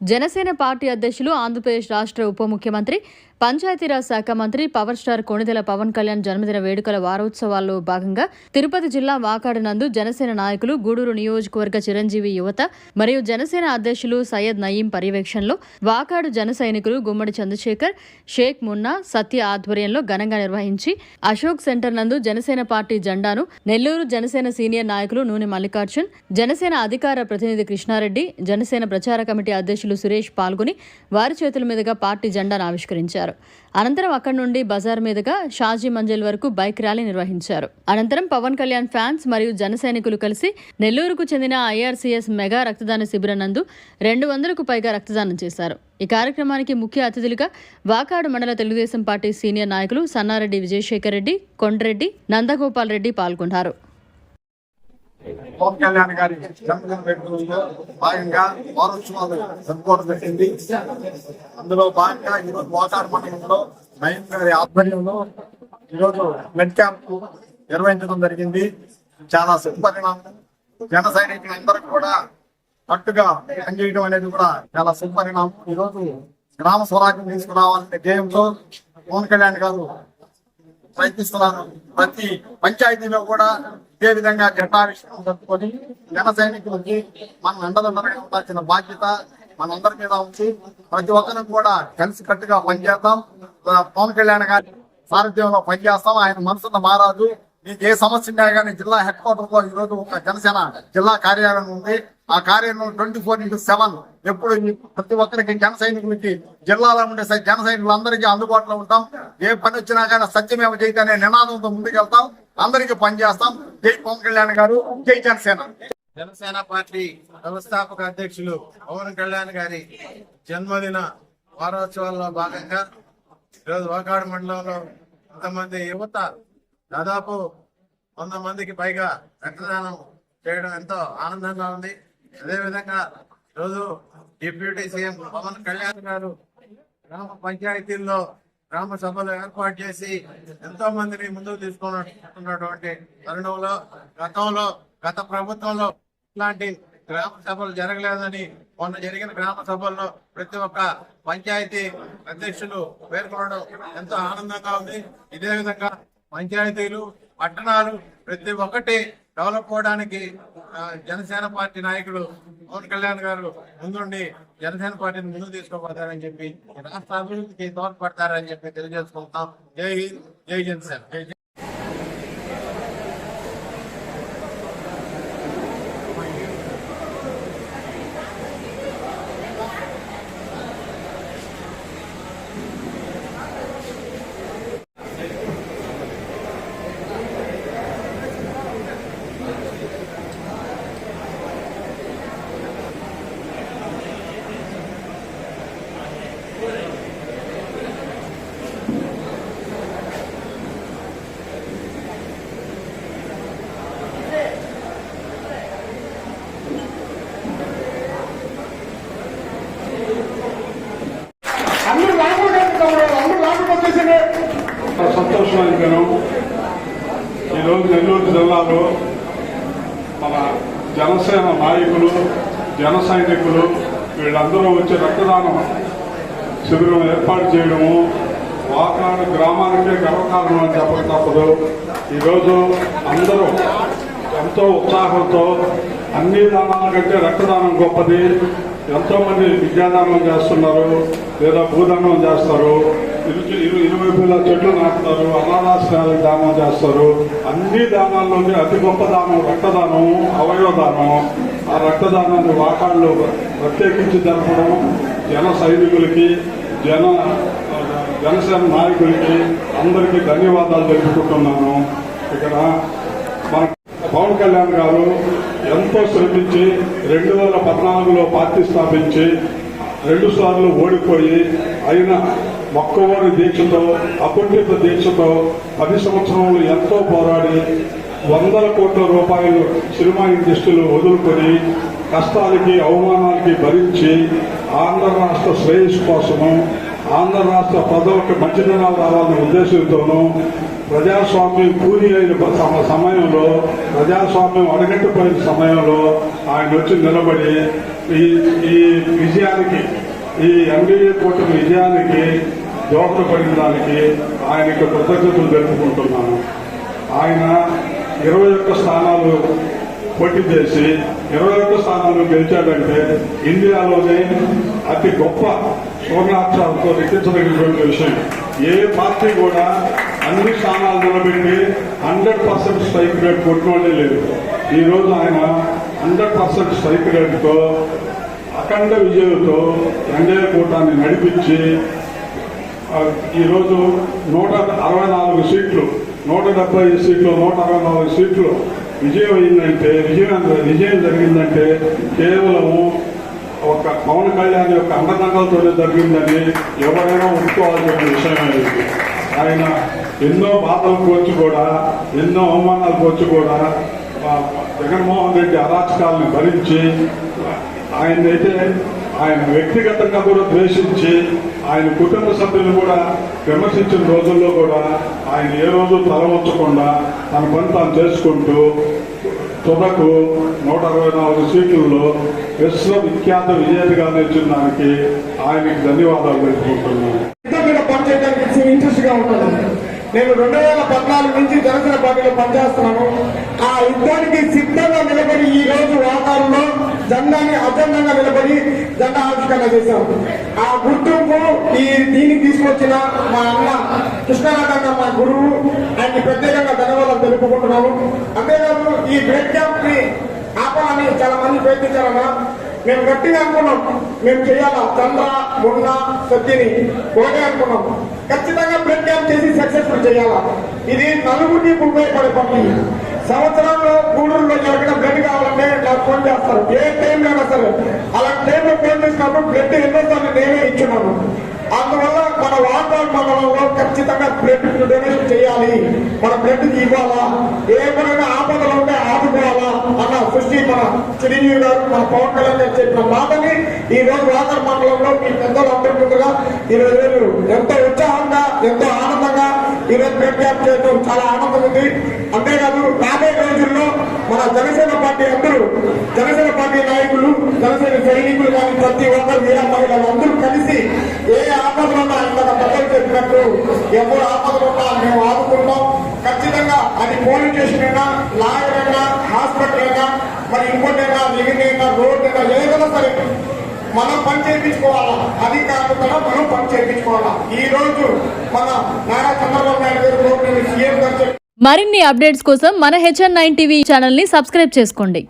Janasena party అధ్యక్షులు, ఆంధ్రప్రదేశ్ రాష్ట్ర ఉప ముఖ్యమంత్రి, పంచాయతీరాజ్ శాఖ మంత్రి, పవర్ స్టార్ కొణిదెల పవన్ కళ్యాణ్ జన్మదిన వేడుకల వారోత్సవాల్లో భాగంగా తిరుపతి జిల్లా వాకాడు నందు జనసేన నాయకులు, గూడూరు నియోజకవర్గ చిరంజీవి యువత మరియు జనసేన అధ్యక్షులు సయ్యద్ నయీం పర్యవేక్షణలో వాకాడు జన సైనికులు గుమ్మడి చంద్రశేఖర్, షేక్ మున్నా, సత్య ఆధ్వర్యంలో ఘనంగా నిర్వహించి అశోక్ సెంటర్ నందు జనసేన పార్టీ జెండాను నెల్లూరు జనసేన సీనియర్ నాయకులు నూనె మల్లికార్జున్, జనసేన అధికార ప్రతినిధి కృష్ణారెడ్డి, జనసేన ప్రచార కమిటీ అధ్యక్షులు సురేష్ పాల్గొని వారి చేతుల మీదుగా పార్టీ జెండాను ఆవిష్కరించారు. అనంతరం అక్కడి నుండి బజార్ మీదుగా షాజీ మంజిల్ వరకు బైక్ ర్యాలీ నిర్వహించారు. అనంతరం పవన్ కళ్యాణ్ ఫ్యాన్స్ మరియు జన సైనికులు కలిసి నెల్లూరుకు చెందిన ఐఆర్సీఎస్ మెగా రక్తదాన శిబిరం నందు 200కు పైగా రక్తదానం చేశారు. ఈ కార్యక్రమానికి ముఖ్య అతిథులుగా వాకాడు మండల తెలుగుదేశం పార్టీ సీనియర్ నాయకులు సన్నారెడ్డి విజయశేఖర్ రెడ్డి, కొండ్రెడ్డి, నందగోపాల్ రెడ్డి పాల్గొన్నారు. పవన్ కళ్యాణ్ గారి జన్మదిన వేడుకల్లో భాగంగా వారోత్సవాలు జరుపుకోవడం జరిగింది. అందులో భాగంగా ఈరోజు వాకాడు మండలంలో నయీం గారి ఆధ్వర్యంలో ఈరోజు బ్లడ్ క్యాంప్ నిర్వహించడం జరిగింది. చాలా శుభపరిణామం. జన సైనికులందరికీ కూడా కట్టుగా పనిచేయడం అనేది కూడా చాలా శుభపరిణామం. ఈరోజు గ్రామ స్వరాజ్యం తీసుకురావాలనే ధ్యేయంతో పవన్ కళ్యాణ్ గారు ప్రయత్నిస్తున్నారు. ప్రతి పంచాయతీలో కూడా ఇదే విధంగా జెండావిష్కరణ జరుపుకొని జన సైనికులకి మనం ఎండలందరికీ ఉండాల్సిన బాధ్యత మనందరి మీద ఉంది. ప్రతి ఒక్కరిని కూడా కలిసి కట్టుగా పనిచేద్దాం. పవన్ కళ్యాణ్ గారి సారథ్యంలో పనిచేస్తాం. ఆయన మనసున్న మారాదు. మీకు ఏ సమస్య ఉన్నా కానీ జిల్లా హెడ్ క్వార్టర్ లో ఈరోజు ఒక జనసేన జిల్లా కార్యాలయం ఉంది. ఆ కార్యాలయం 24/7 ఎప్పుడు ప్రతి ఒక్కరికి జన సైనికులకి జిల్లాలో ఉండే జన సైనికులందరికీ అందుబాటులో ఉంటాం. ఏ పని వచ్చినా కానీ సత్యమేవ జయతే అనే నినాదంతో ముందుకెళ్తాం. అందరికీ పనిచేస్తాం. జై పవన్ కళ్యాణ్ గారు, జై జనసేన. జనసేన పార్టీ వ్యవస్థాపక అధ్యక్షులు పవన్ కళ్యాణ్ గారి జన్మదిన వారోత్సవాల్లో భాగంగా ఈరోజు వాకాడు మండలంలో కొంతమంది యువత దాదాపు 100 మందికి పైగా రక్తదానం చేయడం ఎంతో ఆనందంగా ఉంది. అదేవిధంగా ఈరోజు డిప్యూటీ సీఎం పవన్ కళ్యాణ్ గారు గ్రామ పంచాయతీల్లో గ్రామ సభలు ఏర్పాటు చేసి ఎంతో మందిని ముందుకు తీసుకున్నటువంటి తరుణంలో గత ప్రభుత్వంలో ఇట్లాంటి గ్రామ సభలు జరగలేదని మొన్న జరిగిన గ్రామ సభల్లో ప్రతి ఒక్క పంచాయతీ అధ్యక్షులు పేర్కొనడం ఎంతో ఆనందంగా ఉంది. ఇదే విధంగా పంచాయతీలు, పట్టణాలు ప్రతి ఒక్కటి డెవలప్ అవడానికి జనసేన పార్టీ నాయకులు పవన్ కళ్యాణ్ గారు ముందుండి జనసేన పార్టీని ముందుకు తీసుకోబోతారని చెప్పి రాష్ట్ర అభివృద్ధికి తోడ్పడతారని చెప్పి తెలియజేసుకుంటాం. జై హింద్, జై జనసేన. సంతోషమైన దినం. ఈరోజు నెల్లూరు జిల్లాలో మన జనసేన నాయకులు, జన సైనికులు వీళ్ళందరూ వచ్చి రక్తదానం శిబిరం ఏర్పాటు చేయడము వాకాడు గ్రామానికే గర్వకారణం అని చెప్పక తప్పదు. ఈరోజు అందరూ ఎంతో ఉత్సాహంతో అన్ని దానాల కంటే రక్తదానం గొప్పది. ఎంతో మంది విద్యాదానం చేస్తున్నారు, లేదా భూదానం చేస్తారు, ఇరువైపులా చెట్లు నాటుతారు, అనాథాశ్రయాలకు దానం చేస్తారు. అన్ని దానాల్లోనే అతి గొప్ప దానం రక్తదానం, అవయవ దానం. ఆ రక్తదానాన్ని వాకాళ్ళు ప్రత్యేకించి జరపడం జన సైనికులకి, జనసేన నాయకులకి అందరికీ ధన్యవాదాలు తెలుపుకుంటున్నాను. ఇక్కడ మన పవన్ కళ్యాణ్ గారు ఎంతో శ్రమించి 2014లో పార్టీ స్థాపించి 2 సార్లు ఓడిపోయి అయినా మొక్కవోని దీక్షతో, అకుంఠిత దీక్షతో 10 సంవత్సరాలు ఎంతో పోరాడి 100 కోట్ల రూపాయలు సినిమా ఇండస్ట్రీలు వదులుకొని కష్టాలకి, అవమానాలకి భరించి ఆంధ్ర రాష్ట్ర శ్రేయస్సు కోసము, ఆంధ్ర రాష్ట్ర ప్రజలకు మంచి దినాలు రావాలనే ఉద్దేశంతోనూ ప్రజాస్వామ్యం పూరి అయిన సమయంలో, ప్రజాస్వామ్యం అడగట్టుపోయిన సమయంలో ఆయన వచ్చి నిలబడి ఈ విజయానికి, ఈ ఎన్డీఏ కూటమి విజయానికి దోహదపడిన దానికి ఆయనకు కృతజ్ఞతలు తెలుపుకుంటున్నాను. ఆయన 21 స్థానాలు పోటీ చేసి 21 స్థానాలు గెలిచాడంటే ఇండియాలోనే అతి గొప్ప స్వర్ణాక్షరాలతో లిఖించదగినటువంటి విషయం. ఏ పార్టీ కూడా అన్ని స్థానాలు నిలబెట్టి 100% స్ట్రైక్ రేట్ కొట్టినోడే లేదు. ఈ రోజు ఆయన 100% స్ట్రైక్ రేట్తో అఖండ విజయంతో ఎన్డీఏ కూటమిని నడిపించి ఈరోజు 164 సీట్లు, 175 సీట్లు, 164 సీట్లు విజయం అయిందంటే, విజయం జరిగిందంటే కేవలం ఒక పవన్ కళ్యాణ్ యొక్క అండదండలతోనే జరిగిందని ఎవరైనా ఒప్పుకోవాల్సిన విషయం అనేది. ఆయన ఎన్నో బాధలకు వచ్చి కూడా, ఎన్నో అవమానాలకు వచ్చి కూడా జగన్మోహన్ రెడ్డి అరాచకాలను భరించి ఆయన వ్యక్తిగతంగా కూడా ద్వేషించి ఆయన కుటుంబ సభ్యులు కూడా విమర్శించిన రోజుల్లో కూడా ఆయన ఏ రోజు తల వంచకుండా తన పని తాను చేసుకుంటూ తుదకు 164 సీట్లలో విశ్వవిఖ్యాత విజేతగా నిలిచిన దానికి ఆయనకి ధన్యవాదాలు తెలుపుకుంటున్నాను. పనిచేయడానికి ఇంట్రెస్ట్ గా ఉంటుంది. నేను 2014 నుంచి జనసేన పార్టీలో పనిచేస్తున్నాను. ఆ యుద్ధానికి సిద్ధంగా నిలబడి ఈ రోజు వాతావరణంలో జెండాని అజెండంగా నిలబడి జెండా ఆవిష్కరణ చేశాం. ఆ గుర్తింపు దీనికి తీసుకొచ్చిన మా అన్న కృష్ణారాధన్న, మా గురువు, ఆయనకి ప్రత్యేకంగా ధన్యవాదాలు తెలుపుకుంటున్నాము. అంతేకాదు ఈ బ్లడ్ క్యాంప్ ని ఆపాలని చాలా మంది ప్రయత్నించారన్నా. మేము గట్టిగా అనుకున్నాం, మేము చేయాలా, చంద్ర, మొన్న, సత్యని ఒకటే అనుకున్నాం. ఖచ్చితంగా బ్లడ్ క్యాంప్ చేసి సక్సెస్ఫుల్ చేయాలా. ఇది నలుగురికి ఉపయోగపడే పని. సంవత్సరంలో గూడూరులో ఎవరికైనా బ్లడ్ కావాలంటే నాకు ఫోన్ చేస్తారు, ఏ టైంలో అయినా సరే. అలాంటి టైంలో ఫోన్ చేసినప్పుడు బ్లడ్ ఎన్నోసార్లు నేనే ఇచ్చున్నాను. అందువల్ల మన వాకాడు మండలంలో ఖచ్చితంగా బ్లడ్ డొనేషన్ చేయాలి, మన బ్లడ్ ఇవ్వాలా, ఏమైనా ఆపదలు ఉంటే ఆదుకోవాలా అన్న సృష్టి మన చిరంజీవి గారు, మన పవన్ కళ్యాణ్ గారు చెప్పిన మాటని ఈ రోజు వాకాడు మండలంలో మీ పెద్దలు అందరి ముందుగా 20 రోజులు ఎంతో ఉత్సాహంగా, ఎంతో ఆనందంగా ఈరోజు బ్లడ్ క్యాంప్ చేయడం చాలా ఆనందం ఉంది. అంతేకాదు రాబోయే రోజుల్లో మన జనసేన పార్టీ అందరూ, జనసేన పార్టీ నాయకులు, జనసేన సైనికులు కానీ ప్రతి ఒక్కరు వీర మహిళలు అందరూ కలిసి ఏ ఆపదలు ఉన్నా ఇంత పెద్దలు చెప్పినట్టు ఎవరు ఆపదలు ఉన్నా మేము ఆదుకుంటాం. ఖచ్చితంగా అది పోలీస్ స్టేషన్ అయినా, లాయర్ అయినా, హాస్పిటల్ అయినా, మరి ఇంకోటైనా, లివింగ్ అయినా, రోడ్ అయినా, ఏదైనా సరే మనం పని చేయించుకోవాలా. అది కాకుండా మనం పని చేయించుకోవాలా. ఈ రోజు మన నారా చంద్రబాబు నాయుడు గారు సీఎం గారు మరిన్ని అప్డేట్స్ కోసం మన HN9 టీవీ ఛానల్ ని సబ్స్క్రైబ్ చేసుకోండి.